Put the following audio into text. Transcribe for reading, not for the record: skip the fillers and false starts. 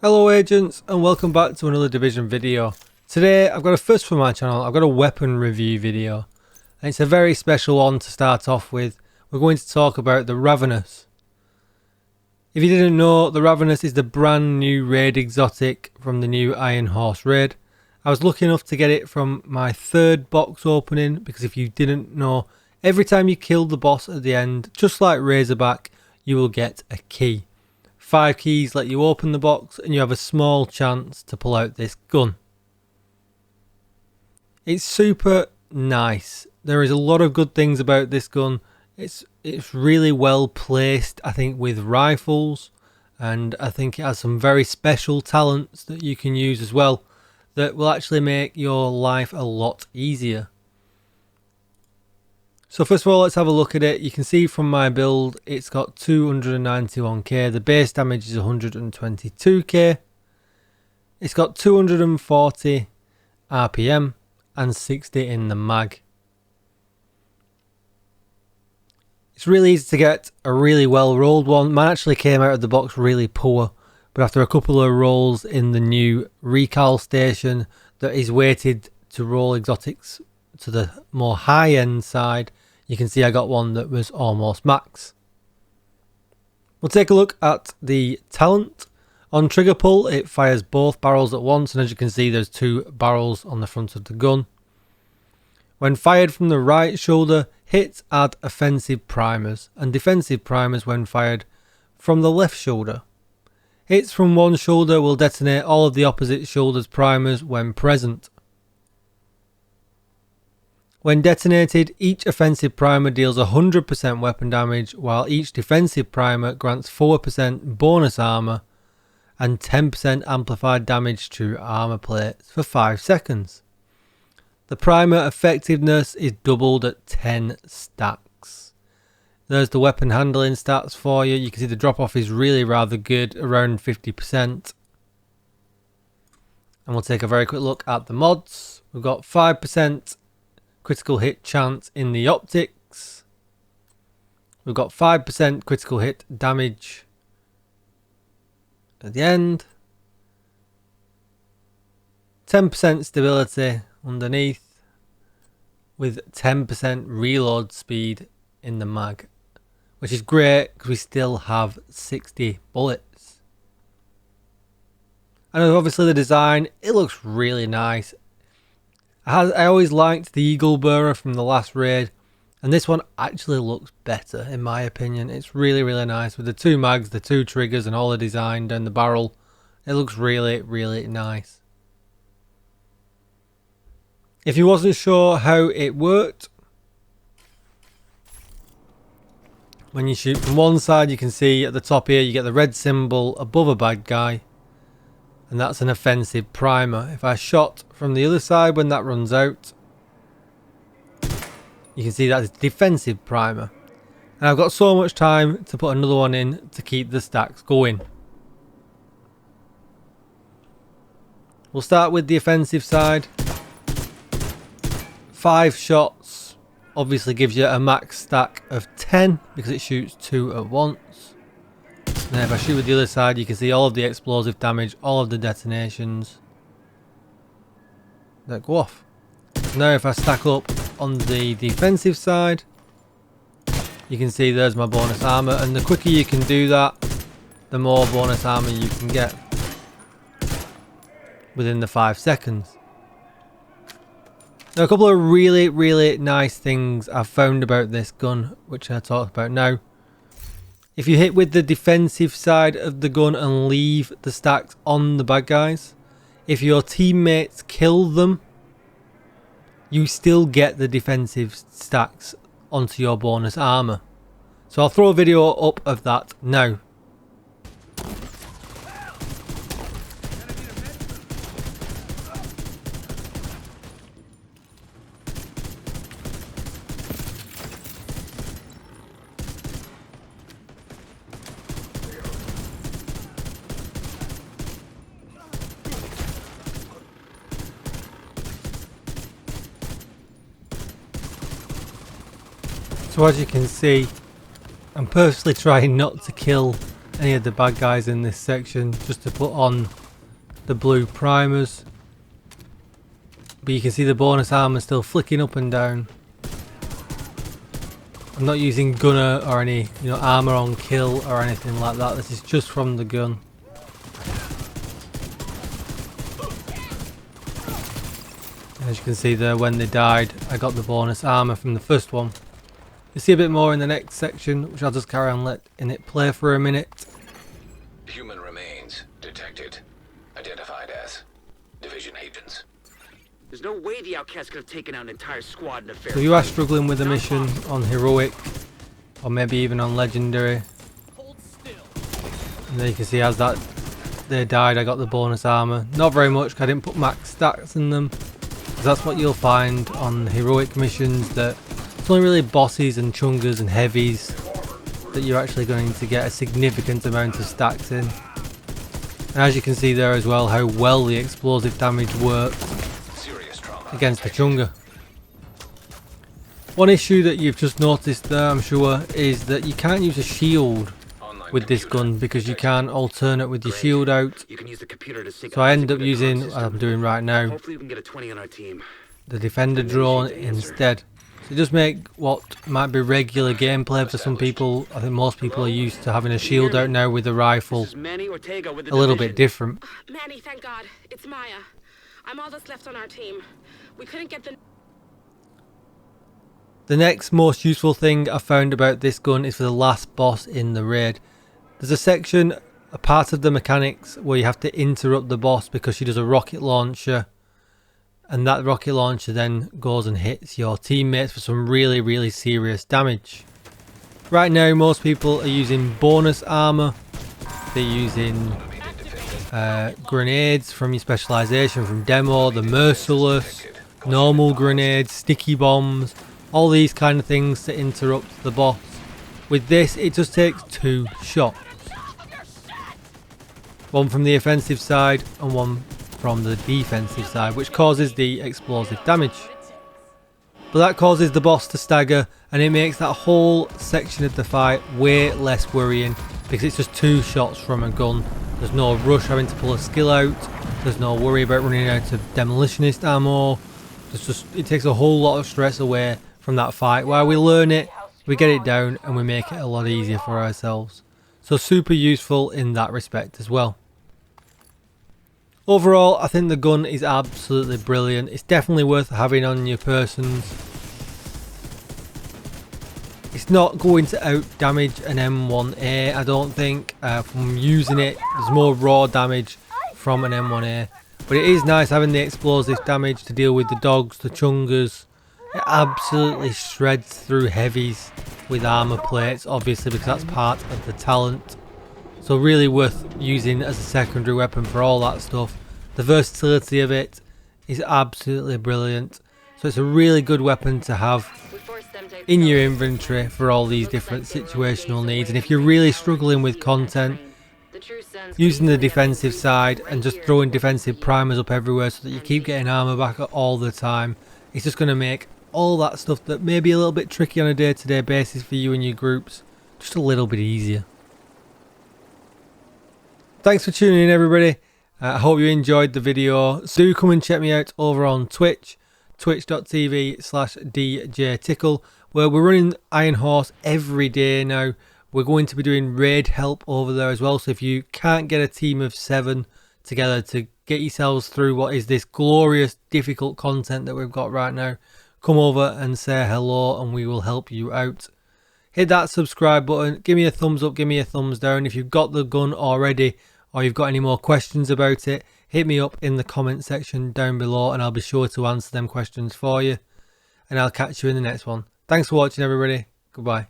Hello agents and welcome back to another Division video. Today I've got a first for my channel. I've got a weapon review video and it's a very special one to start off with. We're going to talk about the Ravenous. If you didn't know, the Ravenous is the brand new raid exotic from the new Iron Horse raid. I was lucky enough to get it from my third box opening because if you didn't know, every time you kill the boss at the end, just like Razorback, you will get a key. 5 keys let you open the box and you have a small chance to pull out this gun. It's super nice. There is a lot of good things about this gun. It's really well placed, I think, with rifles, and I think it has some very special talents that you can use as well that will actually make your life a lot easier. So first of all, let's have a look at it. You can see from my build, it's got 291k. The base damage is 122k. It's got 240 RPM and 60 in the mag. It's really easy to get a really well rolled one. Mine actually came out of the box really poor, but after a couple of rolls in the new recal station that is weighted to roll exotics to the more high end side, you can see I got one that was almost max. We'll take a look at the talent. On trigger pull, it fires both barrels at once, and as you can see there's 2 barrels on the front of the gun. When fired from the right shoulder, hits add offensive primers and defensive primers when fired from the left shoulder. Hits from one shoulder will detonate all of the opposite shoulder's primers when present. When detonated, each offensive primer deals 100% weapon damage, while each defensive primer grants 4% bonus armor and 10% amplified damage to armor plates for 5 seconds. The primer effectiveness is doubled at 10 stacks. There's the weapon handling stats for you. You can see the drop off is really rather good, around 50%. And we'll take a very quick look at the mods. We've got 5% critical hit chance in the optics. We've got 5% critical hit damage at the end. 10% stability underneath with 10% reload speed in the mag, which is great because we still have 60 bullets. And obviously the design, it looks really nice. I always liked the Eagle Bearer from the last raid, and this one actually looks better in my opinion. It's really nice with the 2 mags, the 2 triggers and all the design down the barrel. It looks really nice. If you wasn't sure how it worked, when you shoot from one side you can see at the top here you get the red symbol above a bad guy, and that's an offensive primer. If I shot from the other side when that runs out, you can see that is defensive primer. And I've got so much time to put another one in to keep the stacks going. We'll start with the offensive side. 5 shots obviously gives you a max stack of 10 because it shoots 2 at once. And then if I shoot with the other side, you can see all of the explosive damage, all of the detonations that go off. Now if I stack up on the defensive side, you can see there's my bonus armor, and the quicker you can do that, the more bonus armor you can get within the 5 seconds. Now a couple of really nice things I've found about this gun, which I talked about now. If you hit with the defensive side of the gun and leave the stacks on the bad guys, if your teammates kill them, you still get the defensive stacks onto your bonus armor. So I'll throw a video up of that now. So as you can see, I'm purposely trying not to kill any of the bad guys in this section just to put on the blue primers. But you can see the bonus armor still flicking up and down. I'm not using gunner or any, armor on kill or anything like that. This is just from the gun. As you can see there, when they died, I got the bonus armor from the first one. You'll see a bit more in the next section, which I'll just carry on letting it play for a minute. Human remains detected. Identified as division agents. There's no way the outcast could have taken out an entire squad in a fair So you are struggling with a mission on heroic, or maybe even on legendary. And there you can see as they died, I got the bonus armor. Not very much, 'cause I didn't put max stats in them. Because that's what you'll find on heroic missions, that it's only really bosses and chungers and heavies that you're actually going to get a significant amount of stacks in. And as you can see there as well, how well the explosive damage works against the chunga. One issue that you've just noticed there, I'm sure, is that you can't use a shield with this gun because you can't alternate with your shield out. So I end up using, what I'm doing right now, the defender drone instead. So just make what might be regular gameplay for some people. I think most people are used to having a shield out now with a rifle. A little bit different. Manny, thank God. It's Maya. I'm all that's left on our team. We couldn't get the next most useful thing I found about this gun is for the last boss in the raid. There's a section, a part of the mechanics, where you have to interrupt the boss because she does a rocket launcher. And that rocket launcher then goes and hits your teammates for some really, really serious damage. Right now, most people are using bonus armor. They're using grenades from your specialization, from demo, the merciless, normal grenades, sticky bombs, all these kind of things to interrupt the boss. With this, it just takes 2 shots. One from the offensive side and one from the defensive side, which causes the explosive damage. But that causes the boss to stagger, and it makes that whole section of the fight way less worrying because it's just 2 shots from a gun. There's no rush having to pull a skill out. There's no worry about running out of demolitionist ammo. It takes a whole lot of stress away from that fight. While we learn it, we get it down, and we make it a lot easier for ourselves. So super useful in that respect as well. Overall, I think the gun is absolutely brilliant. It's definitely worth having on your persons. It's not going to out damage an M1A, I don't think. From using it, there's more raw damage from an M1A. But it is nice having the explosive damage to deal with the dogs, the chungas. It absolutely shreds through heavies with armor plates, obviously, because that's part of the talent. So really worth using as a secondary weapon for all that stuff. The versatility of it is absolutely brilliant. So it's a really good weapon to have in your inventory for all these different situational needs. And if you're really struggling with content, using the defensive side and just throwing defensive primers up everywhere so that you keep getting armor back all the time, it's just going to make all that stuff that may be a little bit tricky on a day-to-day basis for you and your groups just a little bit easier. Thanks for tuning in, everybody. I hope you enjoyed the video. So do come and check me out over on Twitch, twitch.tv/DJTICKLE, where we're running Iron Horse every day now. We're going to be doing raid help over there as well. So if you can't get a team of 7 together to get yourselves through what is this glorious, difficult content that we've got right now, come over and say hello and we will help you out. Hit that subscribe button, give me a thumbs up, give me a thumbs down. If you've got the gun already or you've got any more questions about it, hit me up in the comment section down below and I'll be sure to answer them questions for you. And I'll catch you in the next one. Thanks for watching, everybody. Goodbye.